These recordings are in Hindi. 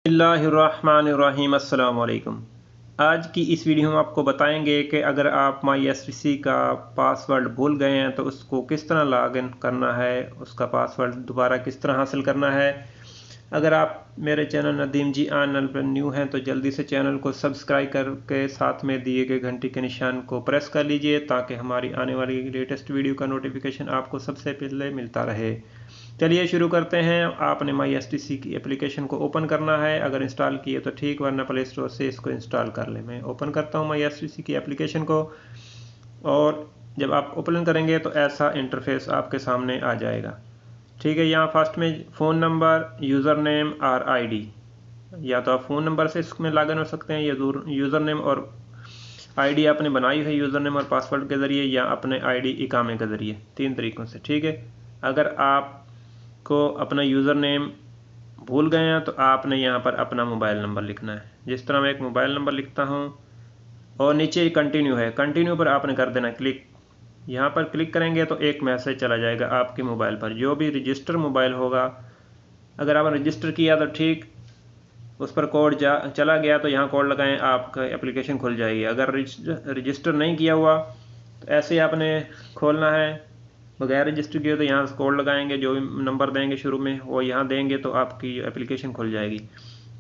बिस्मिल्लाहिर्रहमानिर्रहीम। अस्सलाम वालेकुम। आज की इस वीडियो में आपको बताएंगे कि अगर आप MySTC का पासवर्ड भूल गए हैं तो उसको किस तरह लॉगिन करना है, उसका पासवर्ड दोबारा किस तरह हासिल करना है। अगर आप मेरे चैनल नदीम जी आनल पर न्यू हैं तो जल्दी से चैनल को सब्सक्राइब करके साथ में दिए गए घंटी के निशान को प्रेस कर लीजिए ताकि हमारी आने वाली लेटेस्ट वीडियो का नोटिफिकेशन आपको सबसे पहले मिलता रहे। चलिए शुरू करते हैं। आपने MySTC की एप्लीकेशन को ओपन करना है, अगर इंस्टॉल किए तो ठीक, वरना प्ले स्टोर से इसको इंस्टॉल कर लें। मैं ओपन करता हूँ MySTC की एप्लीकेशन को, और जब आप ओपन करेंगे तो ऐसा इंटरफेस आपके सामने आ जाएगा। ठीक है, यहाँ फर्स्ट में फ़ोन नंबर, यूज़र नेम और ID, या तो आप फ़ोन नंबर से इसमें लॉगिन हो सकते हैं, या यूज़र नेम और ID आपने बनाई है यूज़र नेम और पासवर्ड के ज़रिए, या अपने ID इकामे के ज़रिए, 3 तरीक़ों से। ठीक है, अगर आप को अपना यूज़र नेम भूल गए हैं तो आपने यहाँ पर अपना मोबाइल नंबर लिखना है। जिस तरह मैं एक मोबाइल नंबर लिखता हूँ, और नीचे कंटिन्यू है, कंटिन्यू पर आपने कर देना क्लिक। यहाँ पर क्लिक करेंगे तो एक मैसेज चला जाएगा आपके मोबाइल पर, जो भी रजिस्टर मोबाइल होगा। अगर आपने रजिस्टर किया तो ठीक, उस पर कोड चला गया तो यहाँ कोड लगाएं, आपका एप्लीकेशन खुल जाएगी। अगर रजिस्टर नहीं किया हुआ तो ऐसे आपने खोलना है। बगैर रजिस्टर किए तो यहाँ से कोड लगाएंगे, जो भी नंबर देंगे शुरू में वो यहाँ देंगे तो आपकी एप्लीकेशन खुल जाएगी।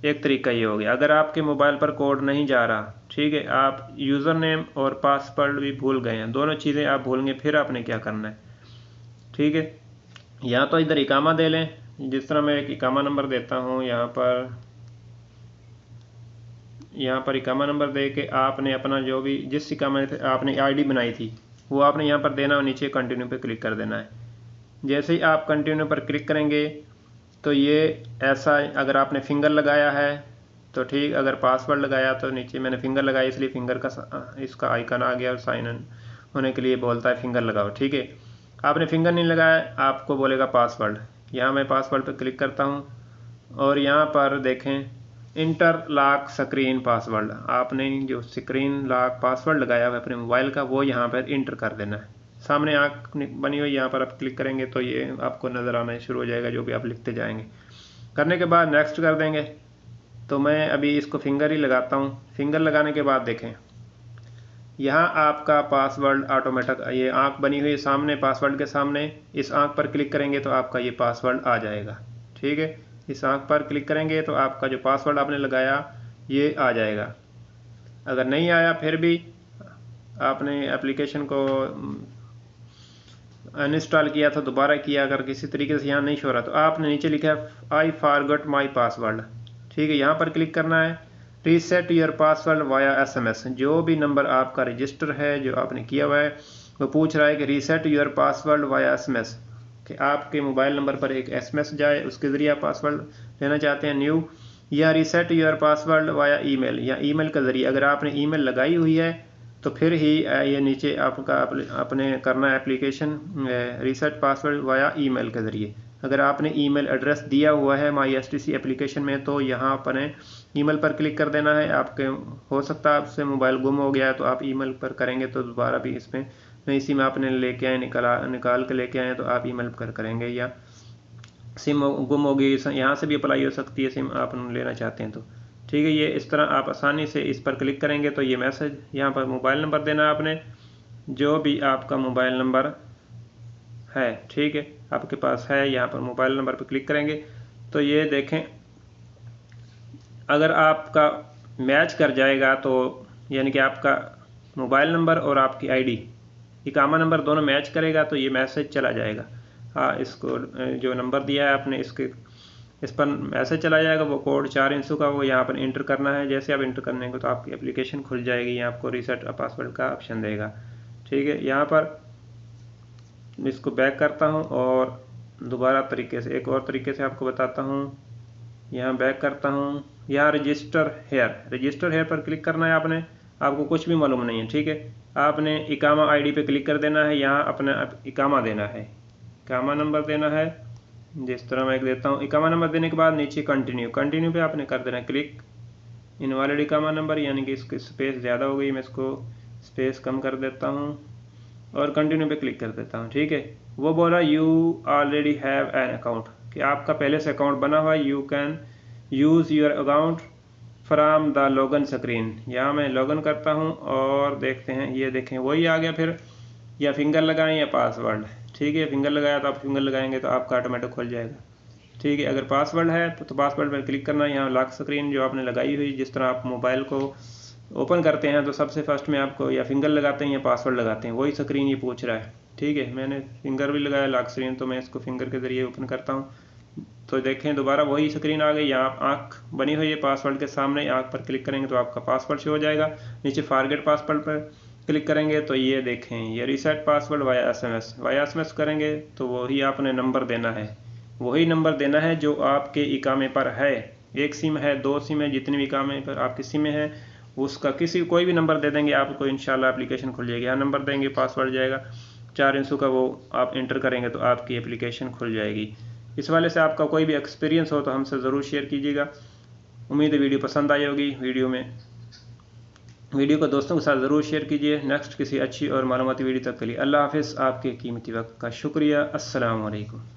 एक तरीका ये हो गया। अगर आपके मोबाइल पर कोड नहीं जा रहा, ठीक है, आप यूज़र नेम और पासवर्ड भी भूल गए हैं, दोनों चीज़ें आप भूलेंगे, फिर आपने क्या करना है। ठीक है, या तो इधर इकामा दे लें, जिस तरह मैं एक इकामा नंबर देता हूँ, यहाँ पर इकामा नंबर दे के आपने अपना जो भी जिस इकामा से आपने ID बनाई थी वो आपने यहाँ पर देना और नीचे कंटिन्यू पे क्लिक कर देना है। जैसे ही आप कंटिन्यू पर क्लिक करेंगे तो ये ऐसा, अगर आपने फिंगर लगाया है तो ठीक, अगर पासवर्ड लगाया तो नीचे मैंने फिंगर लगाया इसलिए फिंगर का इसका आइकन आ गया, और साइन इन होने के लिए बोलता है फिंगर लगाओ। ठीक है, आपने फिंगर नहीं लगाया, आपको बोलेगा पासवर्ड। यहाँ मैं पासवर्ड पर क्लिक करता हूँ, और यहाँ पर देखें इंटर लॉक स्क्रीन पासवर्ड, आपने जो स्क्रीन लॉक पासवर्ड लगाया हुआ है अपने मोबाइल का वो यहाँ पर इंटर कर देना है। सामने आँख बनी हुई, यहाँ पर आप क्लिक करेंगे तो ये आपको नज़र आना शुरू हो जाएगा, जो भी आप लिखते जाएंगे। करने के बाद नेक्स्ट कर देंगे। तो मैं अभी इसको फिंगर ही लगाता हूँ। फिंगर लगाने के बाद देखें यहाँ आपका पासवर्ड ऑटोमेटिक, ये आँख बनी हुई है सामने पासवर्ड के सामने, इस आँख पर क्लिक करेंगे तो आपका ये पासवर्ड आ जाएगा। ठीक है, इस आँख पर क्लिक करेंगे तो आपका जो पासवर्ड आपने लगाया ये आ जाएगा। अगर नहीं आया फिर भी आपने एप्लीकेशन को अनइंस्टॉल किया था, दोबारा किया, अगर किसी तरीके से यहाँ नहीं शो रहा तो आपने नीचे लिखा है आई फॉरगॉट माई पासवर्ड। ठीक है, यहाँ पर क्लिक करना है। Reset your password via SMS, जो भी नंबर आपका रजिस्टर है जो आपने किया हुआ है वो पूछ रहा है कि reset your password via SMS, कि आपके मोबाइल नंबर पर एक SMS जाए, उसके ज़रिए आप पासवर्ड लेना चाहते हैं न्यू, या reset your password via email, या ईमेल के ज़रिए। अगर आपने ईमेल लगाई हुई है तो फिर ही ये नीचे आपका अपने करना है application reset password via email के ज़रिए। अगर आपने ईमेल एड्रेस दिया हुआ है MySTC एप्लीकेशन में तो यहाँ अपने ईमेल पर क्लिक कर देना है। आपके हो सकता है आपसे मोबाइल गुम हो गया है तो आप ईमेल पर करेंगे तो दोबारा भी इसमें इसी में आपने लेके आए, निकाल के लेके आए तो आप ईमेल पर करेंगे, या सिम गुम होगी, यहाँ से भी अप्लाई हो सकती है सिम आप लेना चाहते हैं तो। ठीक है, ये इस तरह आप आसानी से इस पर क्लिक करेंगे तो ये मैसेज, यहाँ पर मोबाइल नंबर देना आपने, जो भी आपका मोबाइल नंबर है, ठीक है, आपके पास है, यहाँ पर मोबाइल नंबर पर क्लिक करेंगे तो ये देखें अगर आपका मैच कर जाएगा तो यानी कि आपका मोबाइल नंबर और आपकी ID इकामा नंबर दोनों मैच करेगा तो ये मैसेज चला जाएगा। हाँ, इसको जो नंबर दिया है आपने इस पर मैसेज चला जाएगा, वो कोड 4 अंकों का, वो यहाँ पर इंटर करना है। जैसे आप इंटर करने को तो आपकी एप्लीकेशन खुल जाएगी, यहाँ आपको रीसेट पासवर्ड का ऑप्शन देगा। ठीक है, यहाँ पर इसको बैक करता हूँ और दोबारा तरीके से एक और तरीके से आपको बताता हूँ। यहाँ बैक करता हूँ, यहाँ रजिस्टर हेयर पर क्लिक करना है आपने, आपको कुछ भी मालूम नहीं है। ठीक है, आपने इकामा ID पे क्लिक कर देना है, यहाँ अपना इकामा देना है, इकामा नंबर देना है, जिस तरह मैं एक देता हूँ। इकामा नंबर देने के बाद नीचे कंटिन्यू पे आपने कर देना है क्लिक। इनवैलिड इकामा नंबर, यानी कि इसकी स्पेस ज़्यादा हो गई, मैं इसको स्पेस कम कर देता हूँ और कंटिन्यू पे क्लिक कर देता हूँ। ठीक है, वो बोला you already have an account, कि आपका पहले से अकाउंट बना हुआ है, use your account from the login screen. यहाँ मैं लॉगिन करता हूँ और देखते हैं, ये देखें वही आ गया। फिर या फिंगर लगाएं या पासवर्ड, ठीक है। फिंगर लगाया तो आप फिंगर लगाएंगे तो आपका ऑटोमेटिक खुल जाएगा, ठीक है। अगर पासवर्ड है तो पासवर्ड पर क्लिक करना है। यहाँ लॉक स्क्रीन जो आपने लगाई हुई, जिस तरह आप मोबाइल को ओपन करते हैं तो सबसे फर्स्ट में आपको या फिंगर लगाते हैं या पासवर्ड लगाते हैं, वही स्क्रीन ये पूछ रहा है, ठीक है। मैंने फिंगर भी लगाया लॉक स्क्रीन, तो मैं इसको फिंगर के ज़रिए ओपन करता हूँ तो देखें दोबारा वही स्क्रीन आ गई। यहाँ आँख बनी हुई है पासवर्ड के सामने, आँख पर क्लिक करेंगे तो आपका पासवर्ड शो हो जाएगा। नीचे फॉरगेट पासवर्ड पर क्लिक करेंगे तो ये देखें, ये रीसेट पासवर्ड वाया एसएमएस करेंगे तो वही आपने नंबर देना है, वही नंबर देना है जो आपके इकामे पर है। एक सिम है, 2 सिम है, जितनी भी इकामे पर आपकी सिम है उसका कोई भी नंबर दे देंगे आपको, इंशाल्लाह एप्लीकेशन खुल जाएगी। यहाँ नंबर देंगे, पासवर्ड जाएगा 4 अंकों का, वो आप इंटर करेंगे तो आपकी एप्लीकेशन खुल जाएगी। इस वाले से आपका कोई भी एक्सपीरियंस हो तो हमसे ज़रूर शेयर कीजिएगा। उम्मीद है वीडियो पसंद आई होगी। वीडियो को दोस्तों के साथ ज़रूर शेयर कीजिए। नेक्स्ट किसी अच्छी और मालूमाती वीडियो तक के लिए अल्लाह हाफ़िज़। आपके कीमती वक्त का शुक्रिया। अस्सलाम वालेकुम।